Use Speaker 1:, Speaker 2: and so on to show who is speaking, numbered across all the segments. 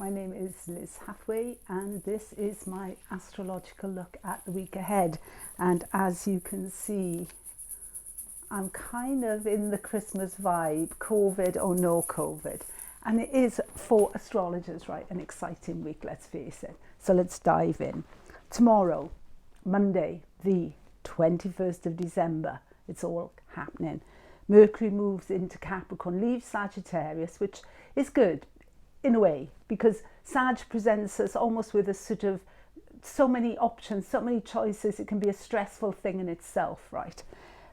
Speaker 1: my name is Liz Hathaway and this is my astrological look at the week ahead. And as you can see, I'm kind of in the Christmas vibe, COVID or no COVID. And it is, for astrologers, right, an exciting week, let's face it. So let's dive in. Tomorrow, Monday, the 21st of December, it's all happening. Mercury moves into Capricorn, leaves Sagittarius, which is good in a way, because Sag presents us almost with a sort of so many options, so many choices. It can be a stressful thing in itself, right?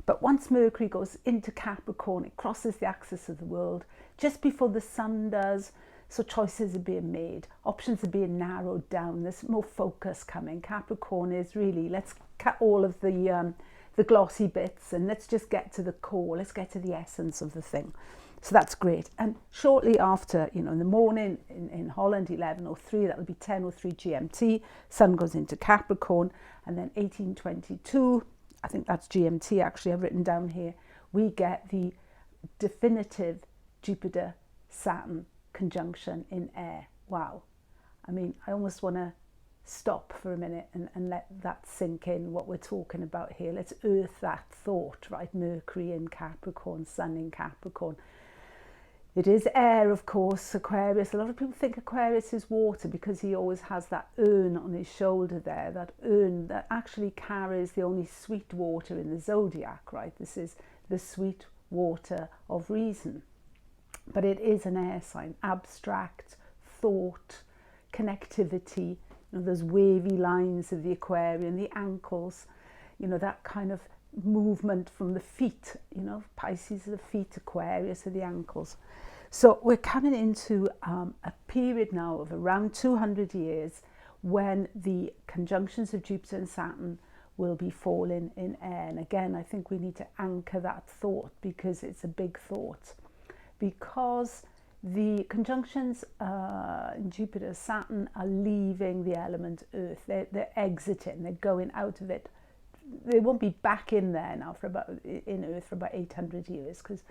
Speaker 1: But once Mercury goes into Capricorn, it crosses the axis of the world just before the sun does. So choices are being made, options are being narrowed down, there's more focus coming. Capricorn is really, let's cut all of the glossy bits and let's just get to the core, let's get to the essence of the thing. So that's great. And shortly after, in the morning in Holland, 11:03, that'll be 10:03 GMT, sun goes into Capricorn, and then 18:22, I think that's GMT actually, I've written down here, we get the definitive Jupiter-Saturn conjunction in air. Wow. I mean, I almost want to stop for a minute and let that sink in, what we're talking about here. Let's earth that thought, right? Mercury in Capricorn, sun in Capricorn. It is air, of course, Aquarius. A lot of people think Aquarius is water because he always has that urn on his shoulder there, that urn that actually carries the only sweet water in the zodiac, right? This is the sweet water of reason. But it is an air sign, abstract thought, connectivity, those wavy lines of the Aquarian, the ankles, that kind of movement from the feet, Pisces are the feet, Aquarius are the ankles. So we're coming into a period now of around 200 years when the conjunctions of Jupiter and Saturn will be falling in air. And again, I think we need to anchor that thought because it's a big thought. Because the conjunctions in Jupiter, Saturn are leaving the element Earth. They're exiting, they're going out of it. They won't be back in there now in Earth for about 800 years because,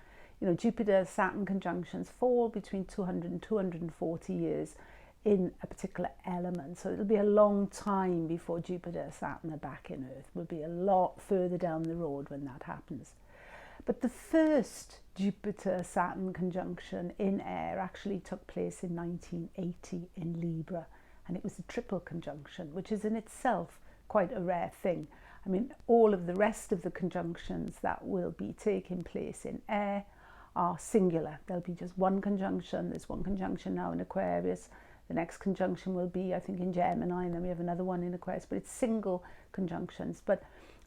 Speaker 1: Jupiter, Saturn conjunctions fall between 200 and 240 years in a particular element. So it'll be a long time before Jupiter, Saturn are back in Earth. We'll be a lot further down the road when that happens. But the first Jupiter-Saturn conjunction in air actually took place in 1980 in Libra, and it was a triple conjunction, which is in itself quite a rare thing. I mean, all of the rest of the conjunctions that will be taking place in air are singular. There'll be just one conjunction. There's one conjunction now in Aquarius. The next conjunction will be, I think, in Gemini, and then we have another one in Aquarius, but it's single conjunctions. But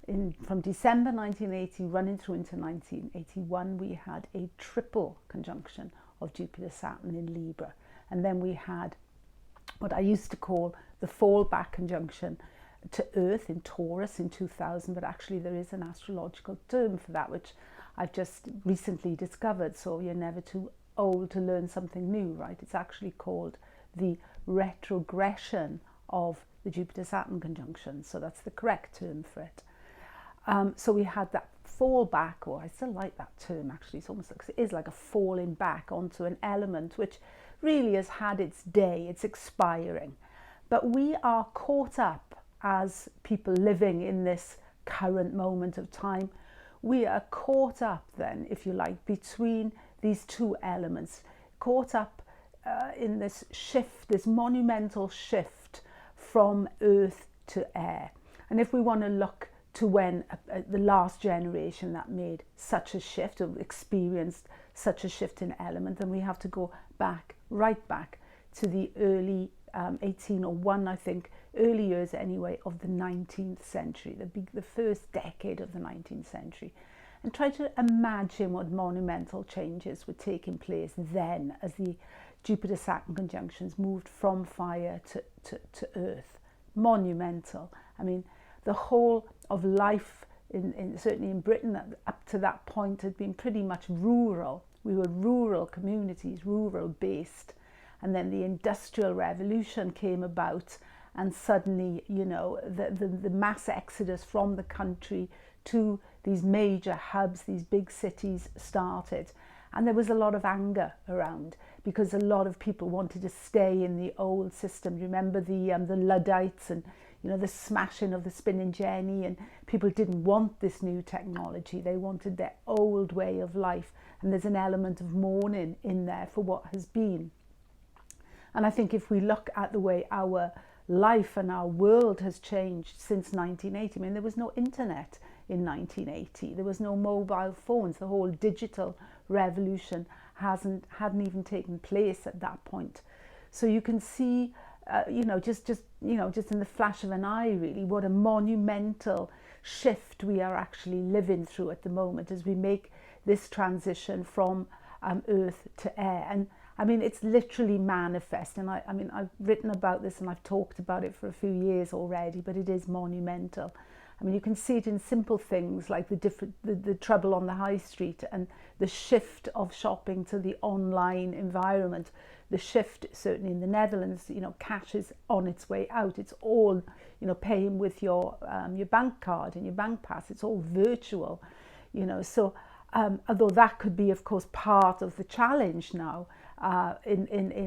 Speaker 1: from December 1980 running through into 1981, we had a triple conjunction of Jupiter-Saturn in Libra. And then we had what I used to call the fallback conjunction to Earth in Taurus in 2000, but actually there is an astrological term for that, which I've just recently discovered. So you're never too old to learn something new, right? It's actually called the retrogression of the Jupiter-Saturn conjunction. So that's the correct term for it. So we had that fall back, or I still like that term actually, it's almost like, it is like a falling back onto an element which really has had its day, it's expiring. But we are caught up as people living in this current moment of time. We are caught up then, if you like, between these two elements, caught up in this shift, this monumental shift from earth to air. And if we want to look to when the last generation that made such a shift or experienced such a shift in element, then we have to go back, right back to the early 1801, I think, early years anyway, of the 19th century, the first decade of the 19th century, and try to imagine what monumental changes were taking place then as the Jupiter-Saturn conjunctions moved from fire to earth. Monumental. I mean, the whole of life, certainly in Britain, up to that point had been pretty much rural. We were rural communities, rural based. And then the Industrial Revolution came about, and suddenly, the mass exodus from the country to these major hubs, these big cities started. And there was a lot of anger around because a lot of people wanted to stay in the old system. Remember the Luddites and the smashing of the spinning jenny, and people didn't want this new technology. They wanted their old way of life, and there's an element of mourning in there for what has been. And I think if we look at the way our life and our world has changed since 1980, I mean, there was no internet in 1980, there was no mobile phones, the whole digital revolution hadn't even taken place at that point. So you can see, just in the flash of an eye, really, what a monumental shift we are actually living through at the moment as we make this transition from earth to air. And I mean, it's literally manifest. And I've written about this and I've talked about it for a few years already, but it is monumental. I mean, you can see it in simple things like the trouble on the high street and the shift of shopping to the online environment. The shift, certainly in the Netherlands, cash is on its way out. It's all, paying with your bank card and your bank pass. It's all virtual, So although that could be, of course, part of the challenge now,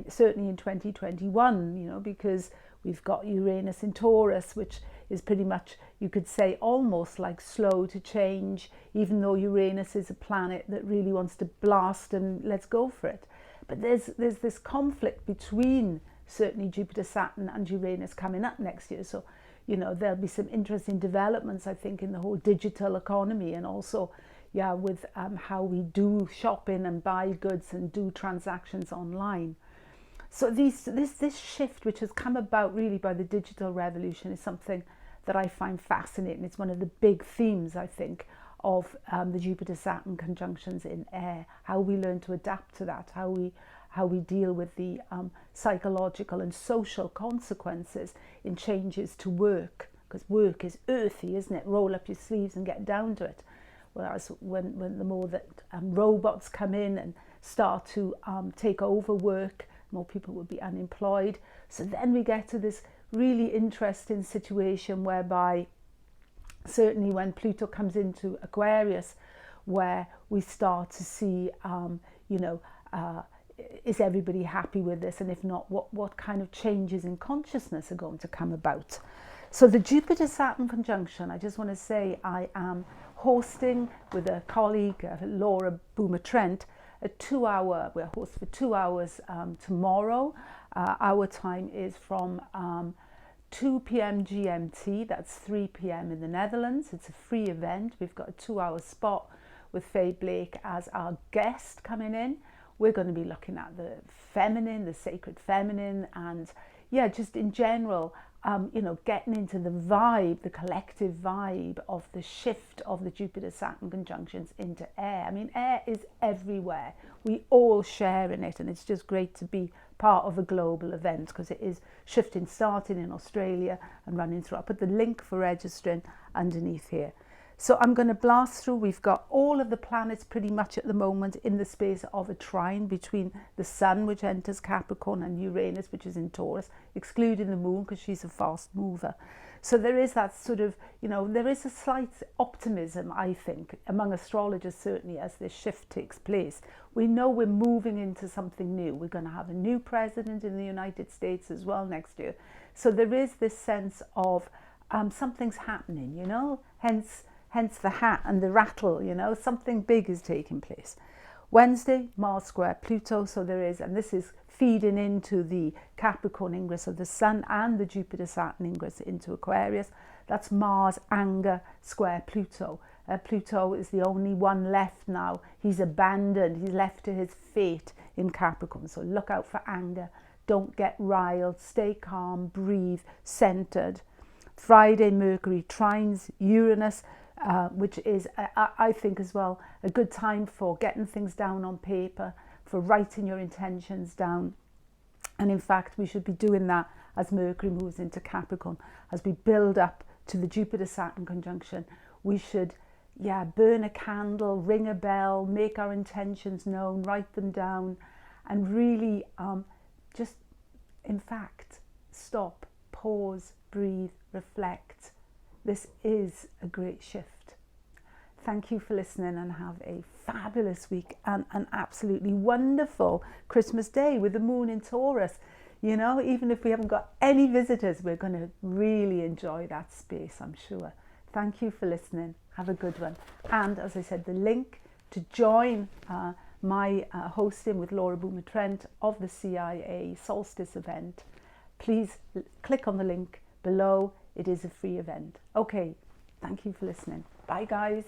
Speaker 1: certainly in 2021, because we've got Uranus in Taurus, which is pretty much, you could say, almost like slow to change, even though Uranus is a planet that really wants to blast and let's go for it. But there's this conflict between certainly Jupiter, Saturn and Uranus coming up next year. So, there'll be some interesting developments, I think, in the whole digital economy, and also, with how we do shopping and buy goods and do transactions online. So this shift, which has come about really by the digital revolution, is something that I find fascinating. It's one of the big themes, I think, of the Jupiter-Saturn conjunctions in air, how we learn to adapt to that, how we deal with the psychological and social consequences in changes to work, because work is earthy, isn't it? Roll up your sleeves and get down to it. Whereas when the more that robots come in and start to take over work, more people will be unemployed. So then we get to this really interesting situation whereby, certainly when Pluto comes into Aquarius, where we start to see, is everybody happy with this? And if not, what kind of changes in consciousness are going to come about? So the Jupiter-Saturn conjunction, I just want to say I am hosting with a colleague, Laura Boomer-Trent, we're hosting for 2 hours tomorrow. Our time is from 2 p.m. GMT, that's 3 p.m. in the Netherlands. It's a free event. We've got a 2-hour spot with Faye Blake as our guest coming in. We're going to be looking at the feminine, the sacred feminine, and just in general, getting into the vibe, the collective vibe of the shift of the Jupiter-Saturn conjunctions into air. I mean, air is everywhere. We all share in it, and it's just great to be part of a global event because it is starting in Australia and running through. I'll put the link for registering underneath here. So I'm going to blast through. We've got all of the planets pretty much at the moment in the space of a trine between the Sun, which enters Capricorn, and Uranus, which is in Taurus, excluding the Moon because she's a fast mover. So there is that sort of, there is a slight optimism, I think, among astrologers, certainly, as this shift takes place. We know we're moving into something new. We're going to have a new president in the United States as well next year. So there is this sense of something's happening, hence the hat and the rattle, something big is taking place. Wednesday, Mars square Pluto, so there is, and this is feeding into the Capricorn ingress of the Sun and the Jupiter-Saturn ingress into Aquarius. That's Mars anger square Pluto. Pluto is the only one left now. He's abandoned, he's left to his fate in Capricorn. So look out for anger, don't get riled, stay calm, breathe, centered. Friday, Mercury trines Uranus, which is, I think as well, a good time for getting things down on paper, for writing your intentions down. And in fact, we should be doing that as Mercury moves into Capricorn. As we build up to the Jupiter-Saturn conjunction, we should, burn a candle, ring a bell, make our intentions known, write them down, and really just, in fact, stop, pause, breathe, reflect. This is a great shift. Thank you for listening, and have a fabulous week and an absolutely wonderful Christmas day with the moon in Taurus. You know, even if we haven't got any visitors, we're going to really enjoy that space, I'm sure. Thank you for listening. Have a good one. And as I said, the link to join my hosting with Laura Boomer Trent of the CIA Solstice event, please click on the link below. It is a free event. Okay, thank you for listening. Bye guys.